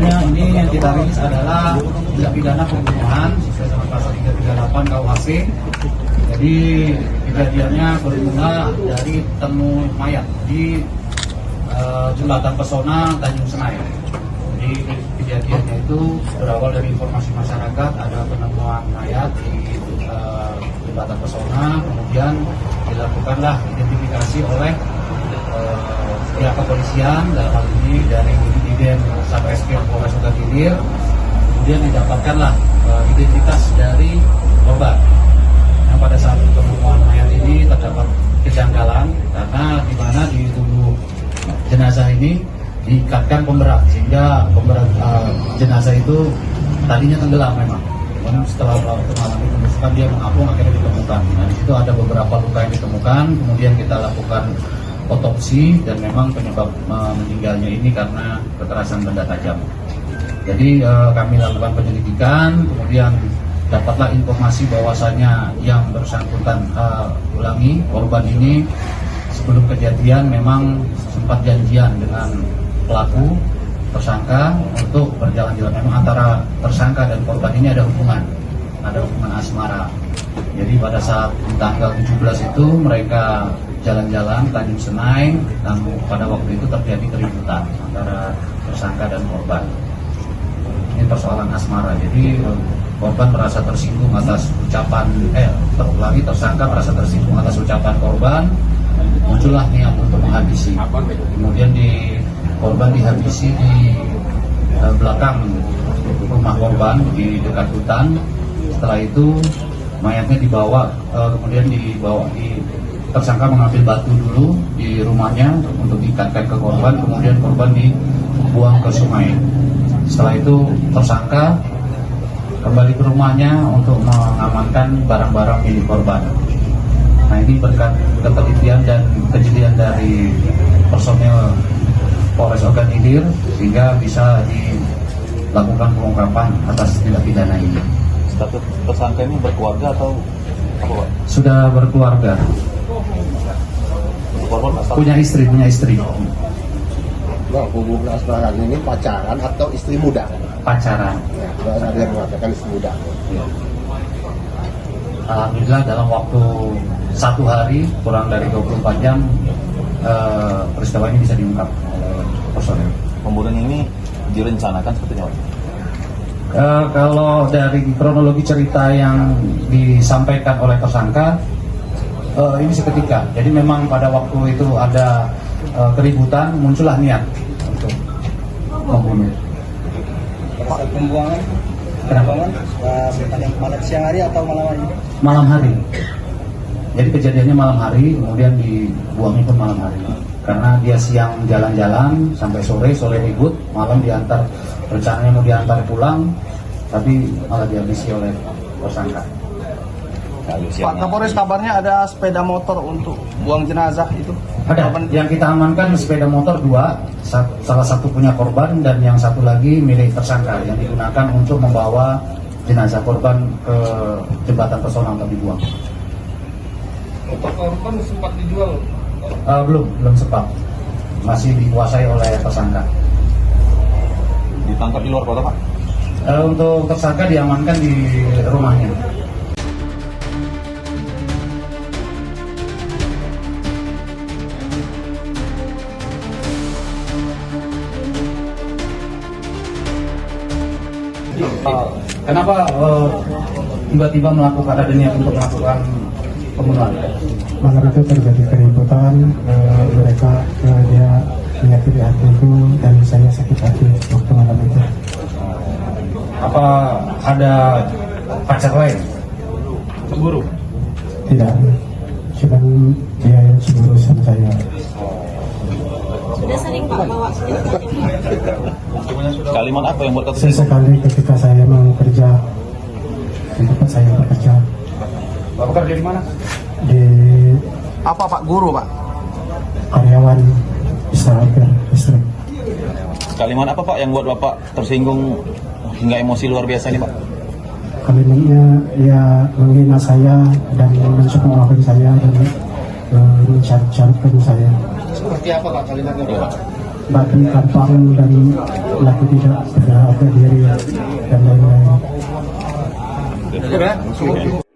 tentunya ini yang kita rilis adalah tindak pidana pembunuhan sesuai dengan pasal 338 KUHP. Jadi kejadiannya bermula dari temu mayat di Jembatan Pesona Tanjung Senai. Jadi kejadiannya itu berawal dari informasi masyarakat ada penemuan mayat di Jembatan Pesona, kemudian dilakukanlah identifikasi oleh pihak kepolisian, dalam hal ini dari Dirjen Satreskrim Polres Ogan Ilir. Kemudian didapatkanlah identitas dari korban. Yang pada saat penemuan mayat ini terdapat kejanggalan karena di mana di tubuh jenazah ini diikatkan pemberat, sehingga pemberat jenazah itu tadinya tenggelam memang. Namun setelah malam ditemukan dia mengapung, akhirnya ditemukan. Nah, di situ ada beberapa luka yang ditemukan, kemudian kita lakukan otopsi dan memang penyebab meninggalnya ini karena kekerasan benda tajam. Jadi kami lakukan penyelidikan, kemudian dapatlah informasi bahwasanya yang bersangkutan ulangi korban ini sebelum kejadian memang sempat janjian dengan pelaku tersangka untuk berjalan-jalan. Memang antara tersangka dan korban ini ada hubungan asmara. Jadi pada saat tanggal 17 itu mereka jalan-jalan Tanjung Senai, dan pada waktu itu terjadi keributan antara tersangka dan korban. Ini persoalan asmara. Jadi korban merasa tersinggung atas ucapan tersangka merasa tersinggung atas ucapan korban, muncullah niat untuk menghabisi. Kemudian korban dihabisi di belakang rumah korban di dekat hutan. Setelah itu mayatnya dibawa, tersangka mengambil batu dulu di rumahnya untuk diikatkan ke korban, kemudian korban dibuang ke sungai. Setelah itu tersangka kembali ke rumahnya untuk mengamankan barang-barang milik korban. Nah, ini berkat ketelitian dan kejelian dari personel Polres Ogan Ilir sehingga bisa dilakukan pengungkapan atas tindak pidana ini. Status tersangka ini berkeluarga atau apa, Pak? Sudah berkeluarga. Punya istri. Nah, hubungan asmara ini pacaran atau istri muda? Pacaran. Ya, ada yang mengatakan istri muda. Ya. Alhamdulillah dalam waktu 1 hari kurang dari 24 jam peristiwa ini bisa diungkap oleh personel. Pembunuhan ini direncanakan seperti apa? Kalau dari kronologi cerita yang disampaikan oleh tersangka, ini seketika. Jadi memang pada waktu itu ada keributan, muncullah niat untuk membunuh. Pada saat pembuangan, Kenapa? malam siang hari atau malam hari? Malam hari. Jadi kejadiannya malam hari, kemudian dibuangnya pun malam hari. Karena dia siang jalan-jalan sampai sore ribut, malam diantar, rencananya mau diantar pulang, tapi malah dihabisi oleh tersangka. Pak Kapolres, kabarnya ada sepeda motor untuk buang jenazah itu. Ada, yang kita amankan sepeda motor 2, salah satu punya korban dan yang satu lagi milik tersangka yang digunakan untuk membawa jenazah korban ke Jembatan Pesona untuk dibuang. Untuk korban sempat dijual? Belum sempat, masih dikuasai oleh tersangka. Ditangkap di luar kota, Pak? Untuk tersangka diamankan di rumahnya. Kenapa tiba-tiba melakukan ada niat untuk melakukan pembunuhan? Malam itu terjadi keributan, mereka dia menyakiti hatiku dan saya sakit hati waktu malam itu. Apa ada pacar lain? Cemburu? Tidak, cuma dia yang cemburu sama saya. Sudah sering Pak bawa senjata? Kalimat apa yang buat kata Sesekali ketika saya mau kerja di tempat saya bekerja Bapak kerja di mana? di Apa Pak Guru, Pak? karyawan Israel listrik. Kalimat apa, Pak, yang buat Bapak tersinggung hingga emosi luar biasa ini, Pak? Kalimatnya dia menghina saya dan mencemohkan saya dan mencacat-cacatkan saya. Seperti apa Pak kalimatnya, Pak? Bagi gampang dan lagi tidak bergerak. harga diri dan lain-lain.